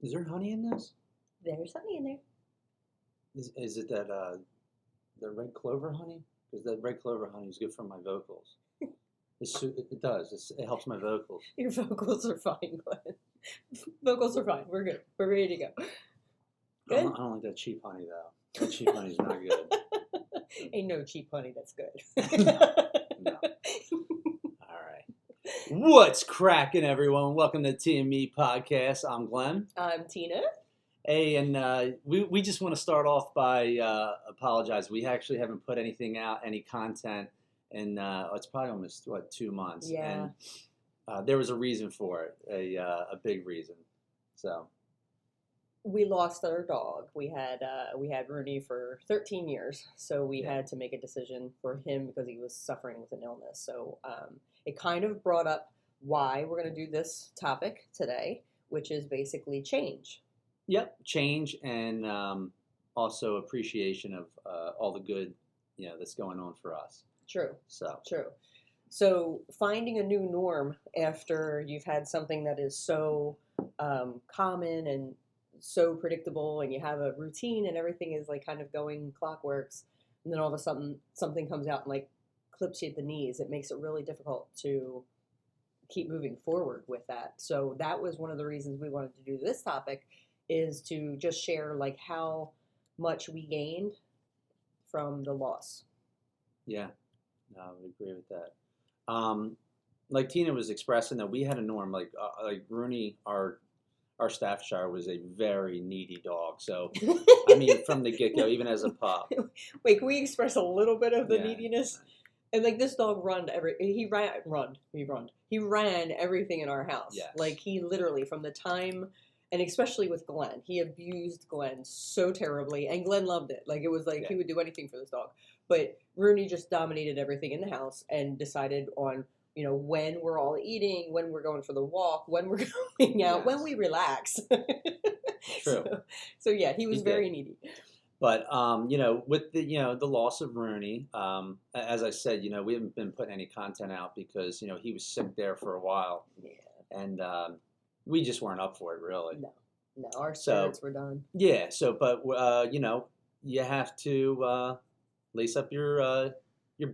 Is there honey in this? There's honey in there. Is it that the red clover honey? Because that red clover honey is good for my vocals. It does. It helps my vocals. Your vocals are fine, Glenn. Vocals are fine. We're good. We're ready to go. I don't like that cheap honey though. That cheap honey's not good. Ain't no cheap honey that's good. No. All right. What's cracking, everyone? Welcome to TME Podcast. I'm Glenn. I'm Tina. Hey, and we just want to start off by apologize. We actually haven't put anything out, any content, in it's probably almost 2 months. Yeah. And there was a reason for it, a big reason. So We lost our dog. We had Rooney for 13 years, so we Yeah. had to make a decision for him because he was suffering with an illness. So it kind of brought up why we're going to do this topic today, which is basically change. Yep, change and also appreciation of all the good, that's going on for us. True. So True. So finding a new norm after you've had something that is so common and so predictable, and you have a routine and everything is like kind of going clockworks, and then all of a sudden something comes out and like clips you at the knees. It makes it really difficult to keep moving forward with that. So that was one of the reasons we wanted to do this topic, is to just share like how much we gained from the loss. yeah, no, I would agree with that. Like Tina was expressing, that we had a norm. Like Rooney, our Staffordshire, was a very needy dog. So I mean, from the get go, even as a pup. Wait, can we express a little bit of the Yeah. neediness? And like this dog he ran everything in our house. Yes. Like he literally, from the time, and especially with Glenn, he abused Glenn so terribly, and Glenn loved it. Like it was like Yeah. he would do anything for this dog. But Rooney just dominated everything in the house and decided on, when we're all eating, when we're going for the walk, when we're going out, when Yes. we relax. True. So yeah, he was He did. very needy. But with the loss of Rooney, as I said, we haven't been putting any content out because he was sick there for a while, Yeah. and we just weren't up for it really. No, our So- spirits were done. Yeah. So, but you have to lace up your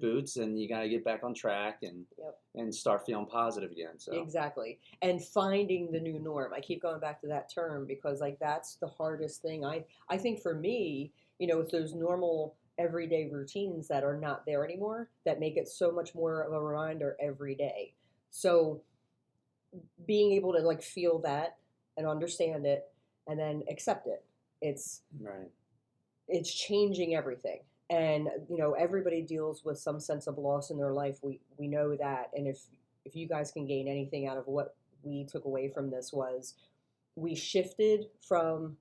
boots, and you got to get back on track and Yep. and start feeling positive again. So Exactly. And finding the new norm. I keep going back to that term because like that's the hardest thing. I think for me, it's those normal everyday routines that are not there anymore that make it so much more of a reminder every day. So being able to like feel that and understand it and then accept it. right. It's changing everything. And everybody deals with some sense of loss in their life. We know that. And if you guys can gain anything out of what we took away from this, was we shifted from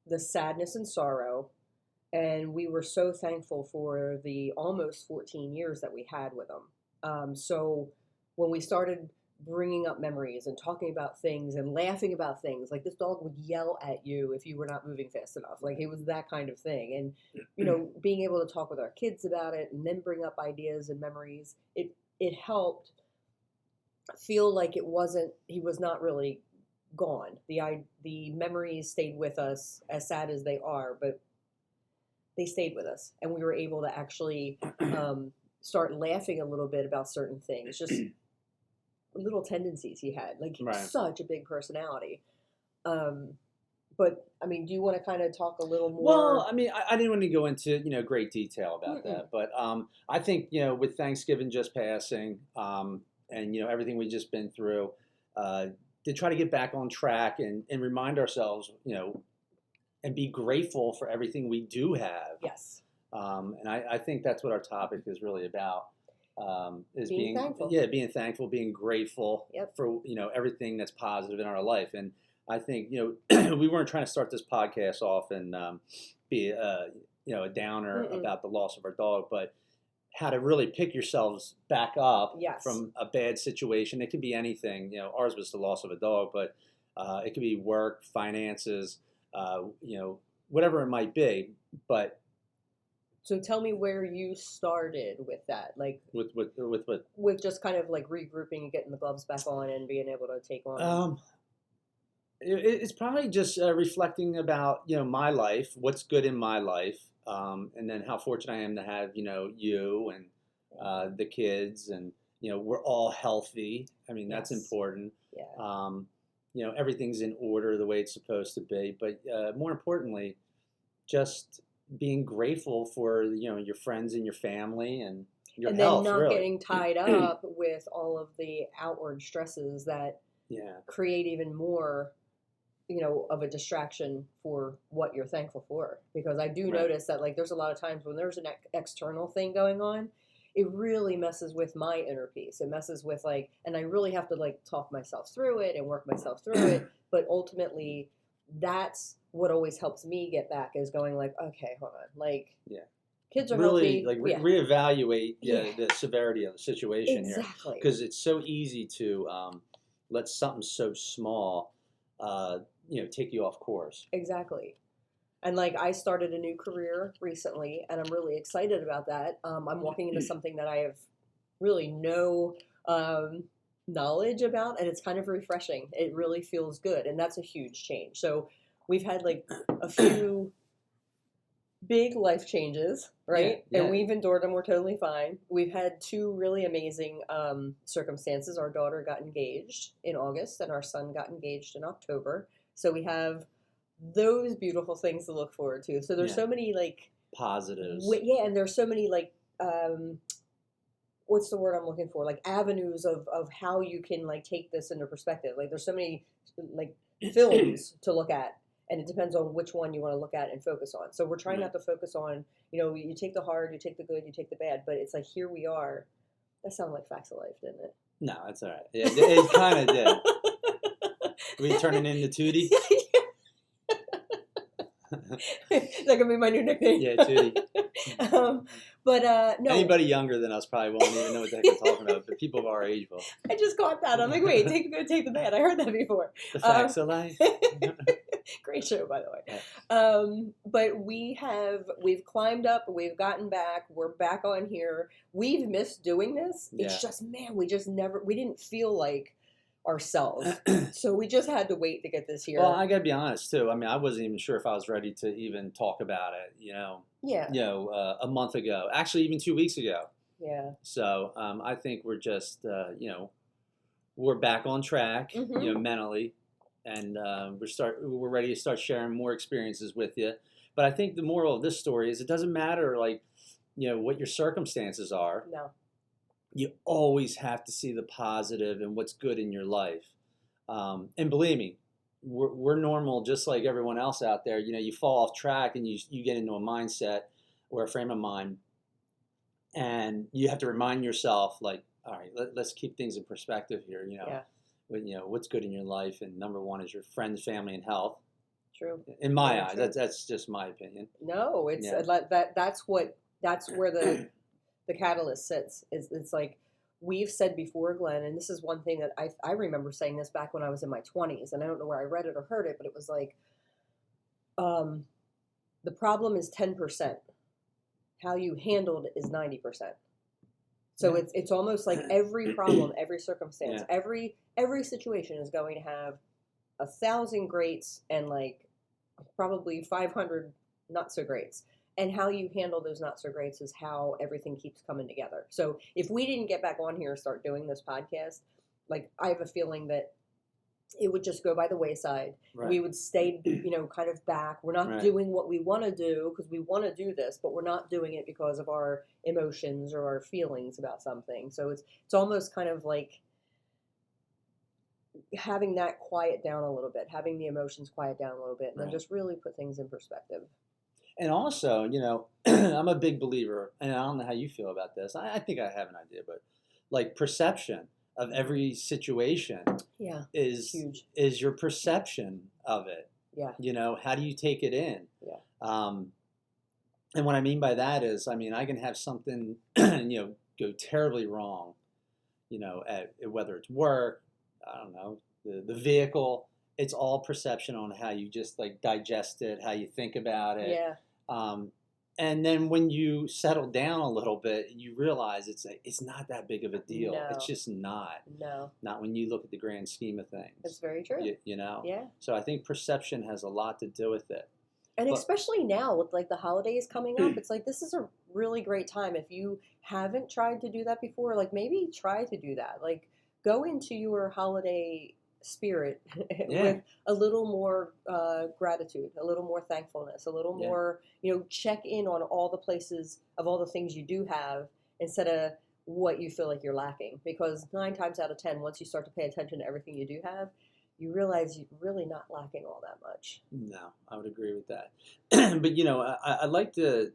the sadness and sorrow, and we were so thankful for the almost 14 years that we had with them. So when we started bringing up memories and talking about things and laughing about things, like this dog would yell at you if you were not moving fast enough. Like it was that kind of thing. And being able to talk with our kids about it and then bring up ideas and memories, it helped feel like he was not really gone. The memories stayed with us, as sad as they are, but they stayed with us, and we were able to actually start laughing a little bit about certain things, just little tendencies he had. Like Right. such a big personality. But I mean, do you want to kind of talk a little more? Well, I mean, I didn't want to go into great detail about Mm-mm. that, but I think with Thanksgiving just passing, and everything we've just been through, to try to get back on track and remind ourselves, and be grateful for everything we do have. Yes. And I think that's what our topic is really about. Is Being thankful. Yeah, being thankful, being grateful Yep. for everything that's positive in our life. And I think we weren't trying to start this podcast off and be a downer Mm-mm. about the loss of our dog, but how to really pick yourselves back up Yes. from a bad situation. It could be anything. Ours was the loss of a dog, but it could be work, finances, whatever it might be. But So tell me where you started with that, like with what? with just kind of like regrouping and getting the gloves back on and being able to take on. It's probably just reflecting about my life, what's good in my life, and then how fortunate I am to have you and the kids, and we're all healthy. I mean, that's Yes. important. Yeah. Everything's in order the way it's supposed to be. But more importantly, just being grateful for your friends and your family and your And then health, not really. getting tied up with all of the outward stresses that Yeah, create even more, of a distraction for what you're thankful for. Because I do right. notice that, like, there's a lot of times when there's an external thing going on, it really messes with my inner peace. It messes with, like, and I really have to, like, talk myself through it and work myself through it. But ultimately, that's what always helps me get back, is going, like, okay, hold on. Like, Yeah. kids are Really healthy. like Yeah, reevaluate yeah, the severity of the situation here, exactly. because it's so easy to let something so small take you off course. Exactly. And like, I started a new career recently, and I'm really excited about that. I'm walking into something that I have really no um, knowledge about, and it's kind of refreshing. It really feels good, and that's a huge change. So we've had like a few big life changes, Yeah, right? And yeah, we've endured them. We're totally fine. We've had two really amazing circumstances. Our daughter got engaged in August, and our son got engaged in October. So we have those beautiful things to look forward to. So there's yeah. so many like, Positives. yeah, and there's so many like, what's the word I'm looking for? Like avenues of how you can like take this into perspective. Like there's so many like films to look at, and it depends on which one you want to look at and focus on. So we're trying Right. not to focus on, you take the hard, you take the good, you take the bad, but it's like, here we are. That sounded like Facts of Life, didn't No, that's all right. It kind of did. We it? turning into Tootie. That could be my new nickname. Yeah, Tootie. um, but no, Anybody younger than us probably won't even know what the heck we're talking about, but people of our age will. I just caught that. I'm like, wait, take the good, take the bad. I heard that before. The Um, facts of life. great show, by the way. Yeah. But we've climbed up, we've gotten back, we're back on here. We've missed doing this. Yeah. It's just, man, we didn't feel like ourselves. So we just had to wait to get this here. Well, I gotta be honest too. I mean, I wasn't even sure if I was ready to even talk about it. Yeah, A month ago, actually, even 2 weeks ago. yeah. So I think we're just, we're back on track, Hmm. mentally, and we're ready to start sharing more experiences with you. But I think the moral of this story is it doesn't matter, like, what your circumstances are. No. You always have to see the positive and what's good in your life. And believe me, we're normal just like everyone else out there. You fall off track and you get into a mindset or a frame of mind, and you have to remind yourself, like, all right, let's keep things in perspective here. Yeah, What's good in your life, and number one is your friends, family, and health. true. In my Very eyes, true. that's just my opinion. No, it's Yeah. that's where the catalyst sits. Is it's like, we've said before, Glenn, and this is one thing that I remember saying this back when I was in my 20s, and I don't know where I read it or heard it, but it was like, um, the problem is 10%. How you handled it is 90%. So Yeah. it's almost like every problem, every circumstance, Yeah. every situation is going to have 1,000 greats and like probably 500 not so greats. And how you handle those not so greats is how everything keeps coming together. So if we didn't get back on here and start doing this podcast, like, I have a feeling that it would just go by the wayside. Right. We would stay, kind of back. We're not Right. doing what we want to do because we want to do this, but we're not doing it because of our emotions or our feelings about something. So it's almost kind of like having that quiet down a little bit, having the emotions quiet down a little bit, and then Right. just really put things in perspective. And also, I'm a big believer, and I don't know how you feel about this. I think I have an idea, but like perception of every situation Yeah, is huge. is your perception of it. Yeah, How do you take it in? yeah, And what I mean by that is, I mean, I can have something, go terribly wrong, whether it's work, I don't know, the vehicle. It's all perception on how you just like digest it, how you think about it. yeah, Um, And then when you settle down a little bit, you realize it's not that big of a deal. No. It's just not. No, Not when you look at the grand scheme of that's things. very true. You know? Yeah. So I think perception has a lot to do with it. And But- especially now with like the holidays coming up, it's like this is a really great time. If you haven't tried to do that before, like maybe try to do that. Like go into your holiday spirit Yeah. with a little more gratitude, a little more thankfulness, a little Yeah. more, check in on all the places of all the things you do have instead of what you feel like you're lacking. Because 9 times out of 10, once you start to pay attention to everything you do have, you realize you're really not lacking all that much. No, I would agree with that. But I'd like to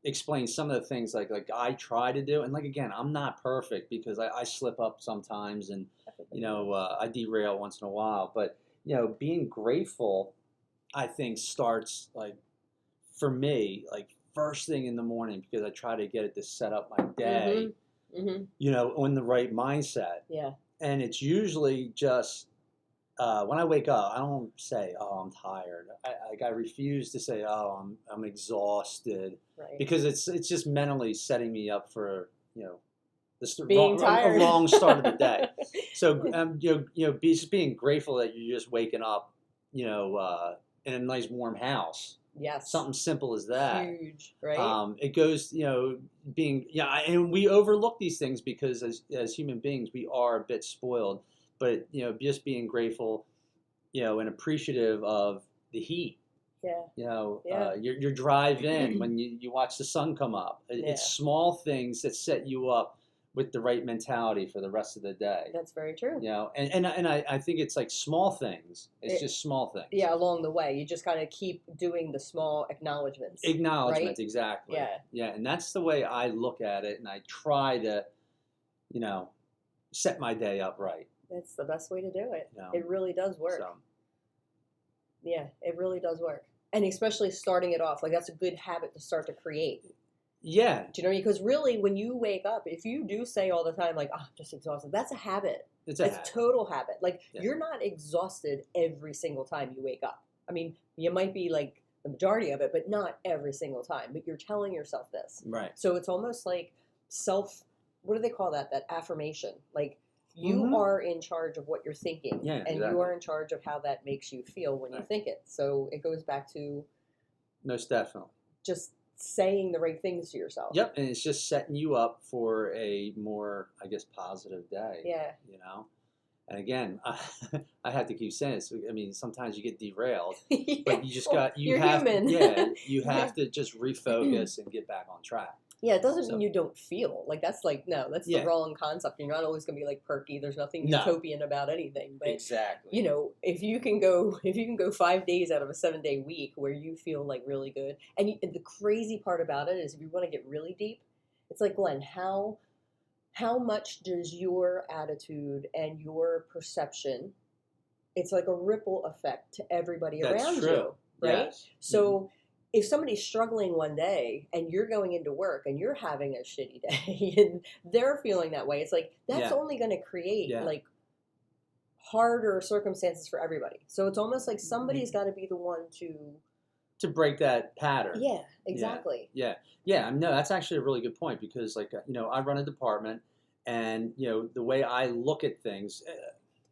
explain some of the things like I try to do, and like again, I'm not perfect because I slip up sometimes, and I derail once in a while. But being grateful, I think starts like for me like first thing in the morning because I try to get it to set up my day. Mm-hmm. In the right mindset. Yeah. And it's usually just when I wake up, I don't say, "Oh, I'm tired." I refuse to say, "Oh, I'm exhausted," Right. because it's just mentally setting me up for Being a tired. wrong start of the day. So just being grateful that you're just waking up, in a nice warm house. Yes. Something simple as that. Huge, right? It goes, and we overlook these things because as human beings, we are a bit spoiled. But just being grateful, and appreciative of the heat. Yeah. Yeah. Your drive in when you watch the sun come up. It's small things that set you up with the right mentality for the rest of the day. That's very true. And I think it's like small things. It's just small things. Yeah, along the way, you just kind of keep doing the small acknowledgments. Acknowledgments, right? exactly. Yeah. Yeah, and that's the way I look at it, and I try to, set my day up right. That's the best way to do it. You know? It really does work. So, Yeah, it really does work. And especially starting it off, like that's a good habit to start to create. yeah, Do you know what I mean? Because really, when you wake up, if you do say all the time, like, I'm just exhausted, that's a habit. it's a It's habit. total habit. Like, Yeah. you're not exhausted every single time you wake up. I mean, you might be like the majority of it, but not every single time. But you're telling yourself this. Right. So it's almost like what do they call that? That affirmation. Like, you Mhm. are in charge of what you're thinking. Yeah, and exactly. you are in charge of how that makes you feel when you Right. think it. So it goes back to Most definitely. just saying the right things to yourself. Yep, and it's just setting you up for a more, I guess, positive day. Yeah. And again, I have to keep saying this. I mean, sometimes you get derailed, Yeah. but you just Well, you you're have human. you have to just refocus and get back on track. Yeah, it doesn't So- mean you don't feel. Like, that's like, no, that's Yeah. the wrong concept. You're not always going to be like perky. There's nothing No. utopian about anything. But, Exactly. if you can go 5 days out of a 7-day week where you feel like really good. And the crazy part about it is if you want to get really deep, it's like, Glenn, how much does your attitude and your perception, it's like a ripple effect to everybody That's around true. you, right? Yes. So if somebody's struggling one day and you're going into work and you're having a shitty day and they're feeling that way, it's like that's Yeah. only going to create Yeah. like harder circumstances for everybody. So it's almost like somebody's got to be the one to break that pattern. yeah, exactly. Yeah. No, that's actually a really good point because, like, I run a department, and the way I look at things.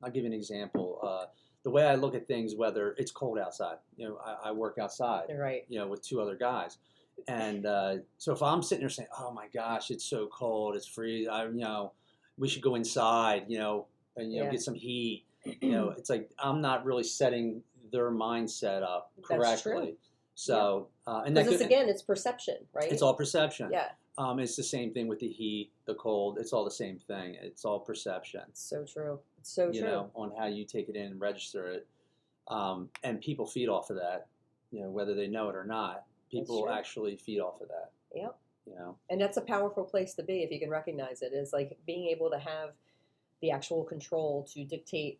I'll give you an example. The way I look at things, whether it's cold outside, I work outside, You're right. with 2 other guys, and so if I'm sitting there saying, "Oh my gosh, it's so cold, it's freezing," we should go inside, and Yeah. get some heat. It's like I'm not really setting their mindset up That's correctly. true. So, and that Because could, again, it's perception, right? it's all perception. Yeah, It's the same thing with the heat, the cold. It's all the same thing. It's all perception. it's so true. It's so true. On how you take it in and register it. And people feed off of that, whether they know it or not. People true. actually feed off of that. Yep. You know. And that's a powerful place to be if you can recognize it. Is like being able to have the actual control to dictate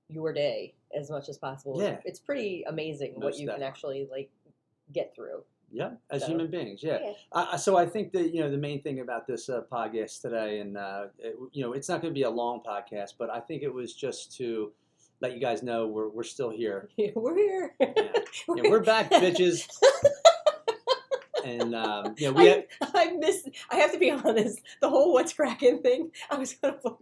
your day as much as possible. Yeah. It's pretty amazing what Most you can definitely. actually like get through. Yeah, as So, human beings, yeah. So I think that the main thing about this podcast today, and it's not going to be a long podcast, but I think it was just to let you guys know we're still here. We're here. Yeah, we're back, bitches. And yeah, we have, I missed. I have to be honest. The whole "what's cracking" thing. I was kind of like,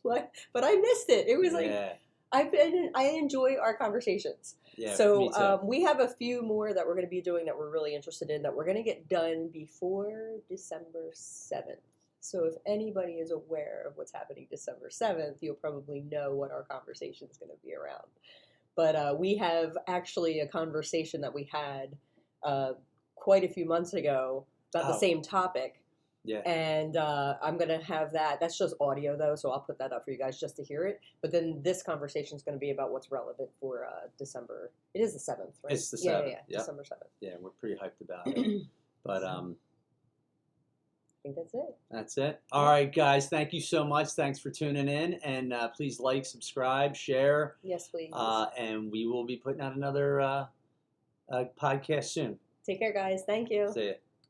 "What?" But I missed it. It was like yeah, I enjoy our conversations. yeah, me So too. we have a few more that we're going to be doing that we're really interested in that we're going to get done before December 7th. So if anybody is aware of what's happening December 7th, you'll probably know what our conversation is going to be around. But we have actually a conversation that we had quite a few months ago about the Oh, same topic. yeah. And I'm going to have that. That's just audio, though, so I'll put that up for you guys just to hear it. But then this conversation is going to be about what's relevant for December. It is the 7th, right? It's the Yeah, 7th. yeah. Yep. December 7th. Yeah, we're pretty hyped about it. But I think that's it. that's it. All right, guys. Thank you so much. Thanks for tuning in, and please like, subscribe, share, Yes, please. and we will be putting out another podcast soon. Take care, guys. Thank you. See ya.